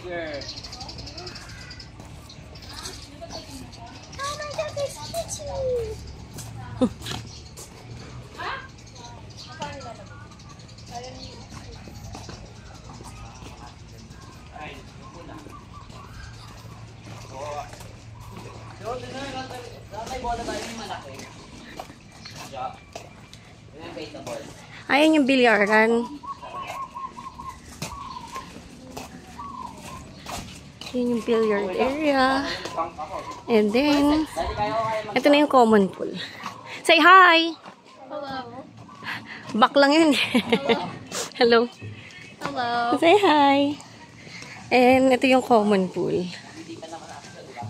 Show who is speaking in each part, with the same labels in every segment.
Speaker 1: Tiger.
Speaker 2: Oh my God, there's kitchen.
Speaker 3: Ayan yung bilyaran. Yun yung billiard area. And then, ito na yung common pool. Say hi!
Speaker 2: Hello.
Speaker 3: Back lang yun. Hello.
Speaker 2: Hello.
Speaker 3: Say hi! And ito yung common pool.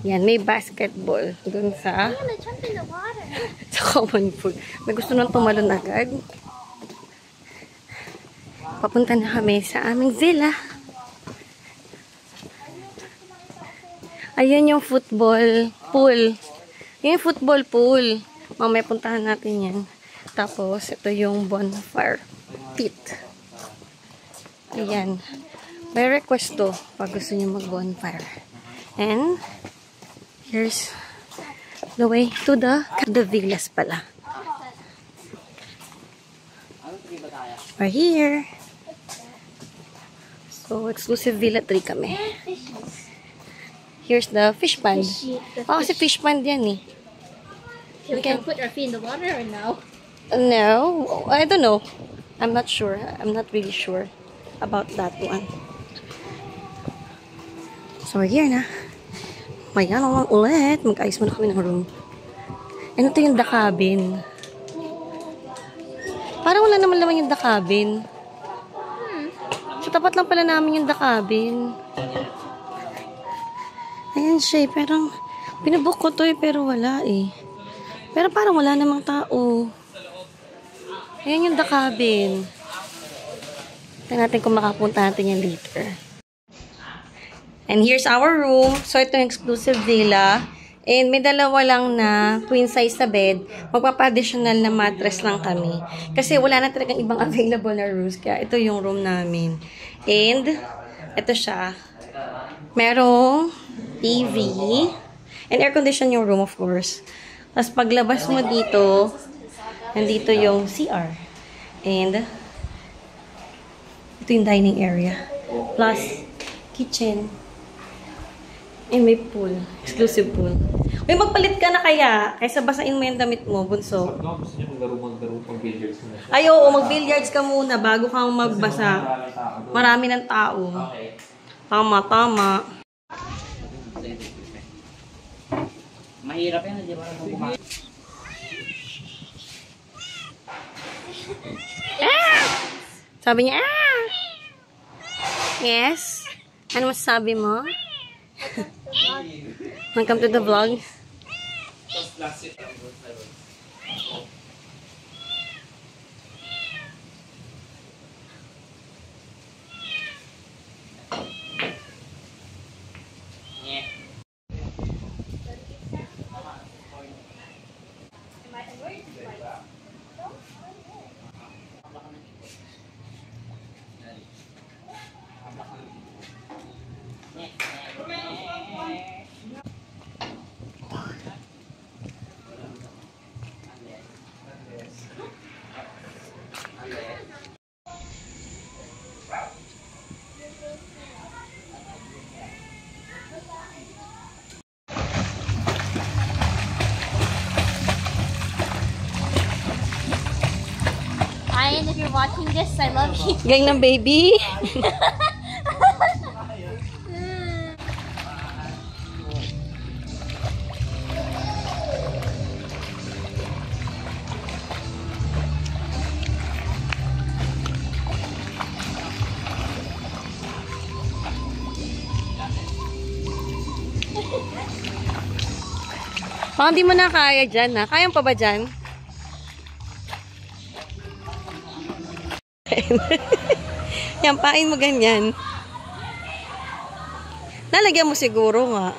Speaker 3: Yan, may basketball dun sa
Speaker 2: I'm gonna jump in the water.
Speaker 3: sa common pool. May gusto nang tumalon agad. Papunta na kami sa aming villa. Ayan yung football pool. Yan yung football pool. Mamaya puntahan natin yan. Tapos, ito yung bonfire pit. Ayan. May request to pag gusto nyo mag-bonfire. And, here's the way to the villas pala. We're here. So, exclusive villa 3 kami. Here's the fish pond. Oh, kasi fish pond yan eh.
Speaker 2: We can put our feet in the water or no?
Speaker 3: No, I don't know. I'm not sure. I'm not really sure about that one. So, we're here na. Maya naman ulit. Mag-ayos muna kami ng room. And ito yung the cabin. Parang wala naman naman yung the cabin. Sa tapat lang pala namin yung the cabin. Ayan siya eh. Parang pinabook ko to eh, pero wala eh. Pero parang wala namang tao. Ayan yung the cabin. Tignan natin kung makapunta natin yan later. And here's our room. So, ito yung exclusive villa. And may dalawa lang na queen size na bed. Magpapa-additional na mattress lang kami. Kasi wala na talagang ibang available na rooms. Kaya ito yung room namin. And, ito siya. Merong TV. And air condition yung room, of course. Tapos paglabas mo dito, nandito yung CR. And, ito yung dining area. Plus, kitchen. And may pool. Exclusive pool. Uy, magpalit ka na kaya. Kaysa basain mo yung damit mo, bunso.
Speaker 1: Gusto niyo maglaro pang billiards muna.
Speaker 3: Ay, oo, mag-billiards ka muna bago kang magbasa. Marami ng tao. Tama, tama.
Speaker 1: Mahirap yan, di ba?
Speaker 3: Sabi niya, ah! Yes? Ano masasabi mo? Welcome to the vlog.
Speaker 2: Ryan, if you're watching this, I love you.
Speaker 3: Gang ng baby. Baka hindi mo na kaya dyan, ha? Kaya pa ba dyan? Yan, pain mo ganyan. Lalagyan mo siguro nga.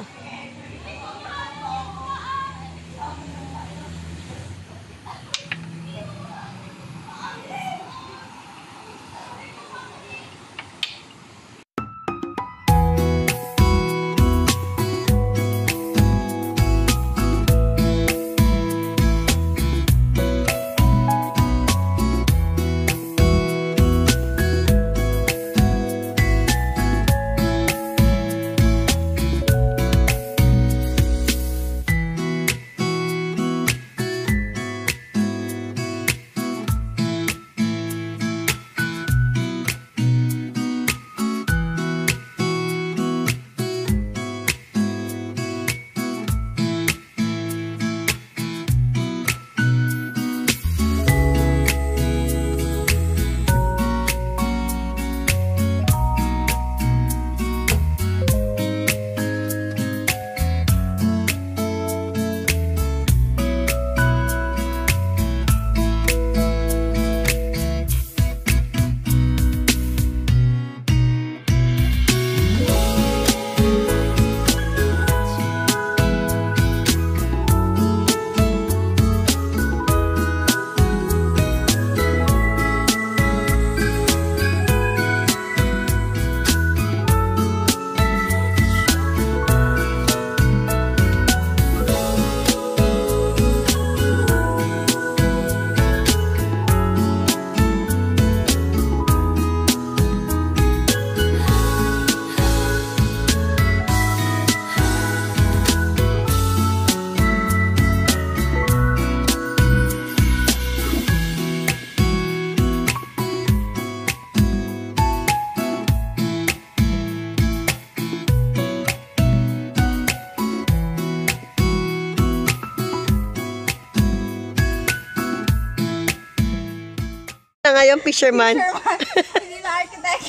Speaker 3: Ngayon, fisherman.
Speaker 2: Hindi na architect.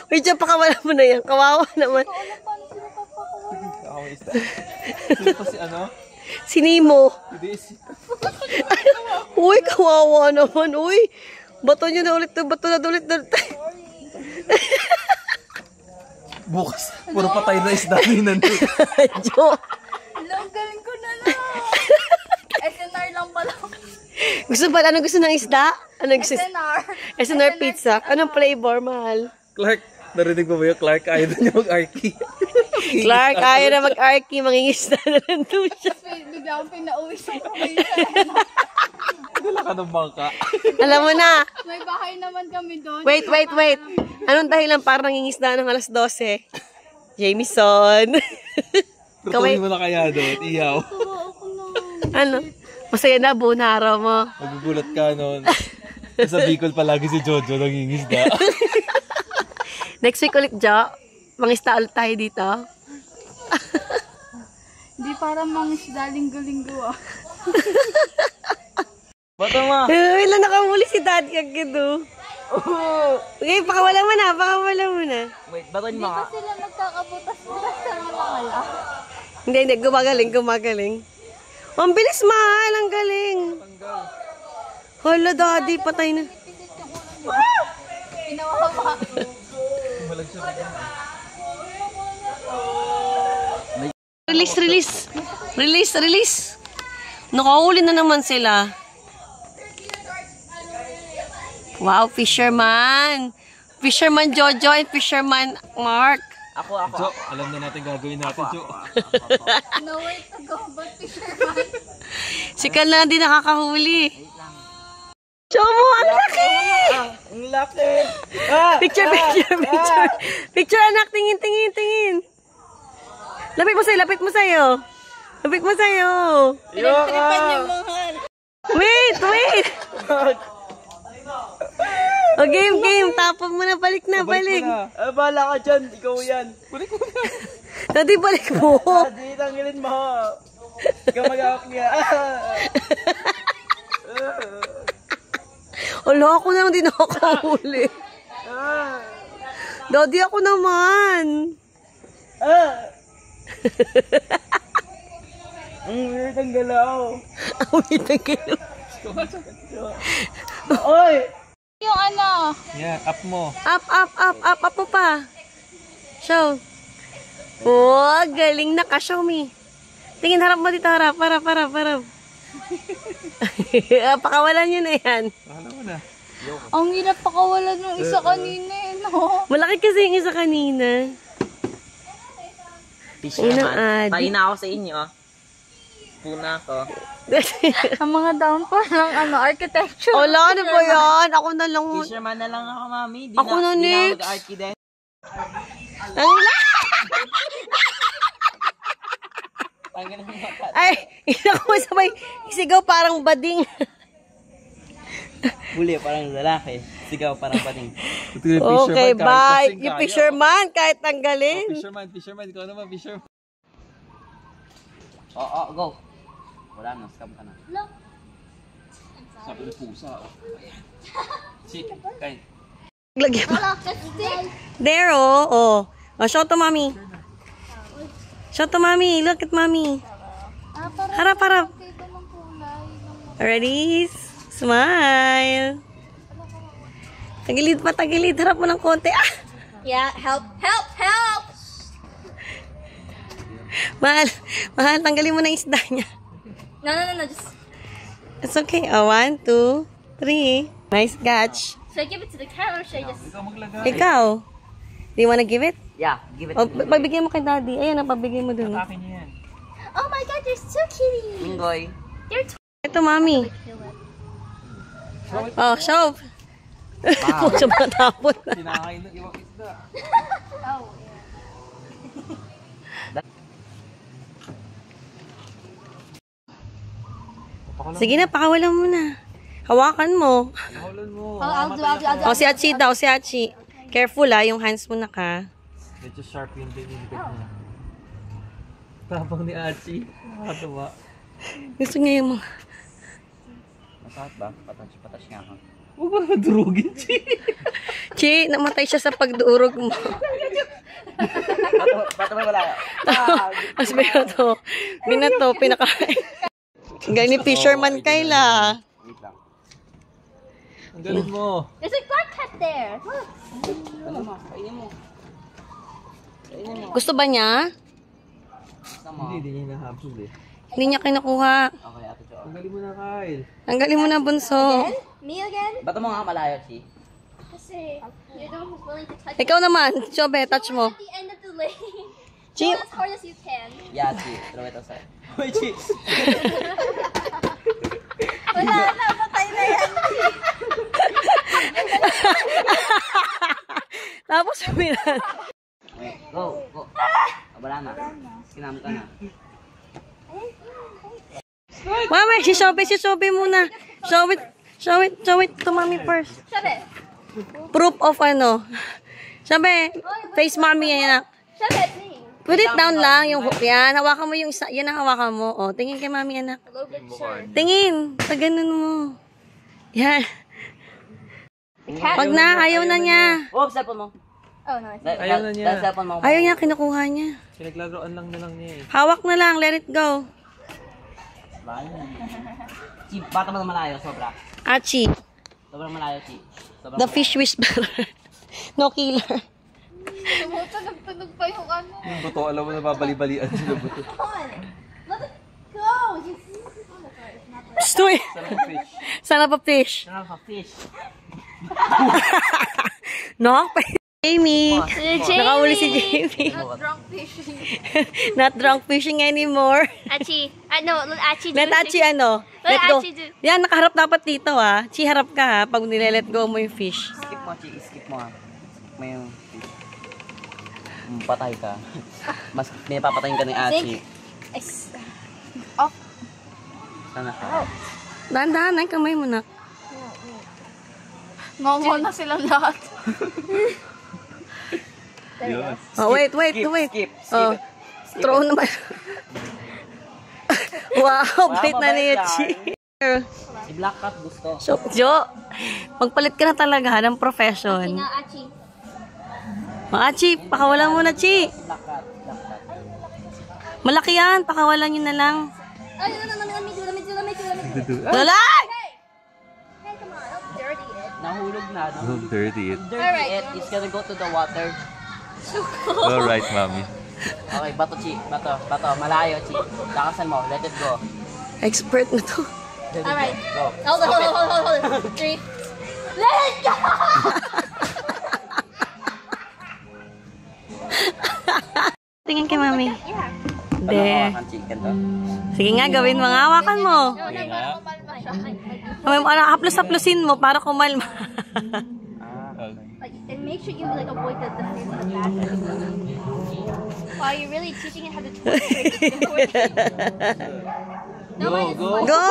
Speaker 3: Wait, dyan, pakawala mo na yan. Kawawa naman.
Speaker 2: Paano sila papakawalan?
Speaker 1: Ako isda. Sino pa si ano?
Speaker 3: Si Nemo.
Speaker 1: Hindi si...
Speaker 3: Uy, kawawa naman. Uy, bato nyo na ulit. Bato na ulit.
Speaker 1: Bukas. Puro patay na isda rin nandun.
Speaker 3: Joke.
Speaker 2: Alam, galing ko na lang. SNR lang pala.
Speaker 3: Gusto ba? Anong gusto ng isda? Anong gusto?
Speaker 2: SNR.
Speaker 3: SNR pizza. Anong flavor, mahal?
Speaker 1: Clark, narinig mo ba yung Clark? Ayaw na niya mag-arky.
Speaker 3: Clark, ayaw na mag-arky. Mangingisda na lang doon siya.
Speaker 2: Bigla akong pinauwi sa probinsya.
Speaker 1: Dala ka ng bangka.
Speaker 3: Alam mo na.
Speaker 2: May bahay naman kami doon.
Speaker 3: Wait. Anong dahilan para nangingisda ng alas 12? Jameson.
Speaker 1: Tutuloy mo na kaya doon, iyaw.
Speaker 3: Ano? Masaya na, buong araw mo.
Speaker 1: Magugulat ka noon. Sa Bicol palagi si Jojo nangingisda.
Speaker 3: Next week ulit, Jo. Mangisda ulit tayo dito.
Speaker 2: Hindi para mangisda linggo-linggo ah.
Speaker 1: Bato ma!
Speaker 3: Wala nakahuli si Daddy agad oh. Okay, pakawala mo na.
Speaker 1: Wait, baton
Speaker 2: Hindi ba sila nagkakabutas-butas sa mga wala?
Speaker 3: Hindi, gumagaling. Oh, ang bilis, mahal, ang galing. Hala, Daddy, patay na.
Speaker 2: Pinawawa.
Speaker 3: Release. Nakahuli na naman sila. Wow, fisherman. Fisherman Jojo and fisherman Mark.
Speaker 1: Jo, alam na natin gagawin natin, Jo.
Speaker 2: No way to go, but fisherman.
Speaker 3: Si Kal na din nakakahuli. Show mo, ang laki!
Speaker 1: Ang laki!
Speaker 3: Picture. Picture, anak. Tingin. Lapit mo sa'yo.
Speaker 2: Pinagtripan niyo mahal.
Speaker 3: Wait! O, game. Tapos mo na, balik.
Speaker 4: Bahala ka dyan, ikaw yan.
Speaker 1: Balik mo na.
Speaker 3: Daddy, balik mo.
Speaker 4: Di tanggalin mo. Ikaw mag-aak niya.
Speaker 3: Wala, ako na lang din nakakahuli. Daddy, ako naman.
Speaker 4: Ang weird ang galaw.
Speaker 3: Wait, nagkilo.
Speaker 4: Oy!
Speaker 2: Yung ano,
Speaker 1: Yan, up mo.
Speaker 3: Up mo pa. Show. Oh, galing na ka, show me. Tingin, harap mo dito, harap. Pakawalan nyo na yan.
Speaker 1: Alam mo na.
Speaker 2: ang hirap pakawalan ng isa kanina eh, no?
Speaker 3: Malaki kasi yung isa kanina.
Speaker 4: Fisherman. Paina ako sa inyo, oh. Puna ako.
Speaker 2: Ang mga down pa ng ano, architecture.
Speaker 3: Wala, ano ba yan? Ako na lang.
Speaker 4: Fisherman na lang ako, mami.
Speaker 3: Ako na
Speaker 4: Di na
Speaker 3: next.
Speaker 4: mag-arky din.
Speaker 3: Ay, ina ko sabay. Isigaw parang bading.
Speaker 4: Huli, parang lalaki. Sigaw, parang pating.
Speaker 3: Okay, bye. Yung fisherman, kahit tanggalin.
Speaker 1: Fisherman. Ikaw naman, fisherman.
Speaker 4: Oo, go. Wala na, scam ka na.
Speaker 1: Sabi ng pusa, oh. Si, kain.
Speaker 3: Lagyan mo.
Speaker 2: Look, that's stick.
Speaker 3: There, oh. Oh, show to mommy. Look at mommy. Harap.
Speaker 2: Dito ng kulay.
Speaker 3: Ready? Smile. Tagilid. Harap mo ng konti. Ah!
Speaker 2: Yeah, help.
Speaker 3: Mahal, tanggalin mo na yung isda niya.
Speaker 2: No, just...
Speaker 3: It's okay. Oh, 1, 2, 3. Nice catch.
Speaker 2: Should I give it to the camera or should I just...
Speaker 1: Ikaw maglagay.
Speaker 3: Ikaw. Do you wanna give it?
Speaker 4: Yeah, give it
Speaker 3: Oh,
Speaker 4: to me.
Speaker 3: pagbigay mo kay daddy. Ayan, pagbigay mo dun.
Speaker 1: Akin niya yan.
Speaker 2: Oh my god, they're so cute.
Speaker 4: Minggoy.
Speaker 2: They're
Speaker 3: Ito, mami. Oh, show. Wow. Siya matapot na.
Speaker 1: Kinakain ng ibang isda.
Speaker 3: Sige na, pakawalan mo na. Hawakan mo.
Speaker 1: Hawalan mo.
Speaker 2: I'll do.
Speaker 3: Oh, si Achi daw, si Achi. Careful yung hands mo na ka.
Speaker 1: Medyo sharp yung dinilipit niya. Tapang ni Achi. Nakakatawa.
Speaker 3: Gusto niya yung mga...
Speaker 4: Masakit ba? Patas nga ako.
Speaker 1: Huwag mo naman durugin, Chi.
Speaker 3: Chi, namatay siya sa pagdurog mo.
Speaker 4: Bato mo wala.
Speaker 3: Mas binato, pinakain. Gani fisherman Kayla.
Speaker 4: Wait lang.
Speaker 1: Ang galing mo.
Speaker 2: There's a black cat there. Look.
Speaker 4: Ano mo? Kainin mo. Kainin mo.
Speaker 3: Gusto ba niya?
Speaker 4: Gusto mo?
Speaker 1: Hindi niya hinahabol eh.
Speaker 3: Hindi niya kinukuha.
Speaker 4: Okay, Ate Jo.
Speaker 1: Ang galing mo na, Kyle.
Speaker 3: Ang galing mo na, bunso.
Speaker 2: Me again?
Speaker 4: Bato mo nga malayo, Chi.
Speaker 2: Kasi you're the one who's willing to touch
Speaker 3: Ikaw naman, Chobe, touch mo.
Speaker 2: at the end of the lane.
Speaker 3: Chi,
Speaker 2: Go as hard as you can.
Speaker 4: Yeah, Chi. Throw it aside. Uy, Chi.
Speaker 2: Wala na, patay na yan.
Speaker 3: tapos sumiran.
Speaker 4: Wait, go, go. Wala na. Kinam ka na.
Speaker 3: Mama, si Chobe muna. Show it to mommy first.
Speaker 2: Shove it.
Speaker 3: Proof of ano. Chobe, face mommy yan.
Speaker 2: Shove it, me.
Speaker 3: Put it down lang, yung hook yan. Hawakan mo yung isa. Yan ang hawakan mo. O, tingin kay mami, anak.
Speaker 2: A little bit sure.
Speaker 3: Tingin. Pag ganun mo. Yan. Wag na, ayaw na niya.
Speaker 4: Oh, cellphone mo.
Speaker 2: Oh, no.
Speaker 1: Ayaw na niya.
Speaker 4: Dahil cellphone mo.
Speaker 3: Ayaw niya, kinukuha niya.
Speaker 1: Pinaglaruan lang niya eh.
Speaker 3: Hawak na lang, let it go.
Speaker 4: Chi, bata mo na malayo, sobra.
Speaker 3: Achi,
Speaker 4: Sobrang malayo, Chi. Sobrang
Speaker 3: the fish whisperer. No killer.
Speaker 2: Tumutunog pa yung ano.
Speaker 1: Yung buto, alam mo na babali-balian sila buto.
Speaker 2: Come on. Let it go. You see? Oh, sorry. It's not like
Speaker 3: Stoy.
Speaker 1: Sarap ng fish.
Speaker 3: Sana pa fish.
Speaker 4: Nakaka-fish.
Speaker 3: No? Jamie.
Speaker 2: Jamie.
Speaker 3: Nakahuli si Jamie.
Speaker 2: Not drunk fishing.
Speaker 3: Not drunk fishing anymore.
Speaker 2: Achi. I know. Let Achi do
Speaker 3: Let Achi ano.
Speaker 2: Let
Speaker 3: Let go.
Speaker 2: Achi do.
Speaker 3: Yan, nakaharap dapat dito ah. Chi, harap ka ha. Pag nile-let go mo yung fish.
Speaker 4: Skip mo, Chi. Skip mo, ha. Skip mo yung fish. Patay ka. Mas pinapapatayin ka ni Achi.
Speaker 2: Off.
Speaker 4: Sana ka.
Speaker 3: Dahan-dahan, ay kamay mo na.
Speaker 2: Ngongol na silang lahat.
Speaker 1: Yun.
Speaker 3: Oh, wait.
Speaker 4: Skip.
Speaker 3: Oh, throw naman. Wow, bait na niya, Chi.
Speaker 4: Si Black Cat gusto.
Speaker 3: So, Jo, magpalit ka na talaga ng profession.
Speaker 2: Nga, Achi.
Speaker 3: Mga Chi, pakawalan mo na, Chi.
Speaker 4: Black Cat.
Speaker 3: Malaki yan, pakawalan nyo na lang.
Speaker 2: Ay, no, let me do.
Speaker 3: Lalay!
Speaker 2: Hey, come on, don't dirty it.
Speaker 4: Nahulog na, no?
Speaker 1: Don't dirty it.
Speaker 4: Dirty
Speaker 2: Alright.
Speaker 4: it. It's gonna go to the water.
Speaker 1: Alright, mommy.
Speaker 4: Okay, bato, Chi. Bato. Malayo, Chi. Lakasan mo. Let it go.
Speaker 3: Expert na to.
Speaker 4: Let it
Speaker 2: Alright.
Speaker 4: go.
Speaker 2: Hold on. 3. Let it go!
Speaker 3: Tingin kay mami.
Speaker 2: Yeah.
Speaker 3: De.
Speaker 4: Hawakan, Chi. Ganito.
Speaker 3: Sige nga, gawin mo nga. Hawakan mo.
Speaker 2: No, para kumalma siya.
Speaker 3: Haplos-haplosin mo para kumalma.
Speaker 2: Like, and make sure you like avoid the face in the back. Wow, you're really teaching it how to twerk. No,
Speaker 1: Go.
Speaker 3: Go!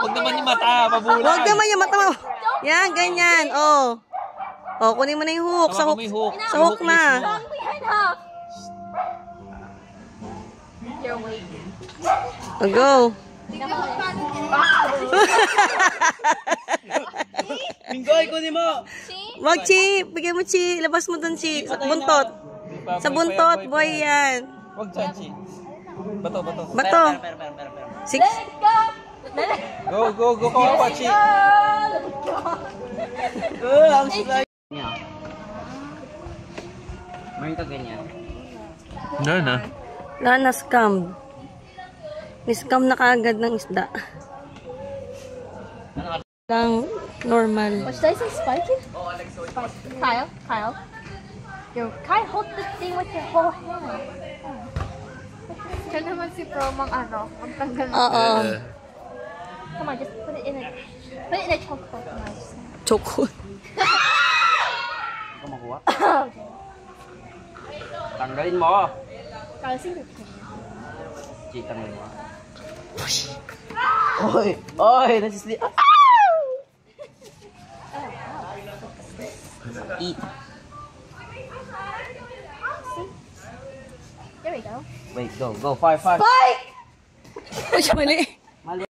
Speaker 1: Huwag naman yung mata, mabulan.
Speaker 3: Huwag naman yung mata mo. Yan, ganyan. Oh. Oh, kunin mo na yung hook. Sa
Speaker 1: Hawakan
Speaker 3: hook.
Speaker 1: mo yung hook.
Speaker 3: Sa hook na.
Speaker 2: Strongly enough. You're waiting.
Speaker 3: Oh, go.
Speaker 4: Bingoy, kunin mo!
Speaker 3: Wag, Chi. Bigyan mo, Chi. Labas mo dun, Chi. Sa buntot. Sa buntot, boy yan.
Speaker 1: Huwag dyan, Chi. Bato.
Speaker 3: Bato.
Speaker 4: Pero.
Speaker 3: 6.
Speaker 1: Go, kawawa, Chi.
Speaker 4: Ang slide niya. Mayroon ka ganyan.
Speaker 1: Na.
Speaker 3: Na scam. Ni-scam na kaagad ng isda. Lang normal.
Speaker 2: What should I say? Spiky? Kyle? Kyle, hold the thing with your whole hand.
Speaker 5: Siya naman si Promang ang tanggal na.
Speaker 3: Oo.
Speaker 2: Come on, just put it in a chokehold. Come on, just.
Speaker 3: Chokehold.
Speaker 4: Ikaw makuha? Tanggalin mo!
Speaker 2: Kyle, sing your thing.
Speaker 4: Chi, tanggalin mo. Oy! Nasisli... Eat.
Speaker 2: There we go.
Speaker 4: Wait, go. Fire.
Speaker 3: Uy, mali.
Speaker 4: Mali.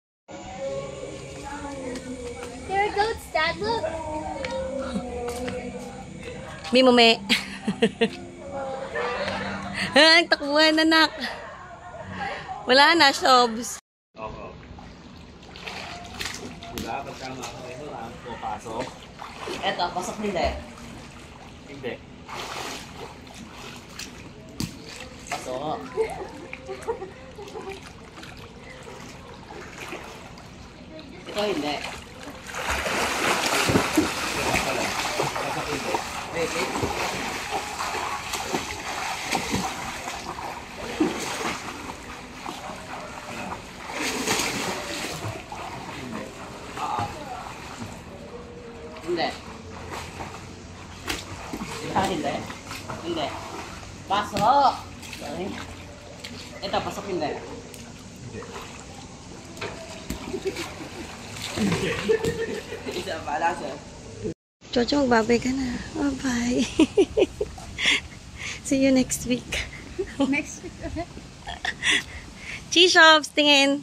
Speaker 2: There it goes. Look.
Speaker 3: Mimume. Ang takbuhan, anak. Wala na, Shobs.
Speaker 1: Oo. Diba? Pagkama ako ito, pasok.
Speaker 4: Eto, pasok hindi.
Speaker 1: Hindi.
Speaker 4: Pasok. Ito hindi.
Speaker 1: Pasok hindi.
Speaker 4: Wait, wait. Hindi. Hindi. Hindi. Pasok! Sorry. Ito, pasok hindi. Isa pa, lasa.
Speaker 3: Jojo, magbabay ka na. Bye-bye. See you next week.
Speaker 5: Next week.
Speaker 3: Cheese Shops, tingin.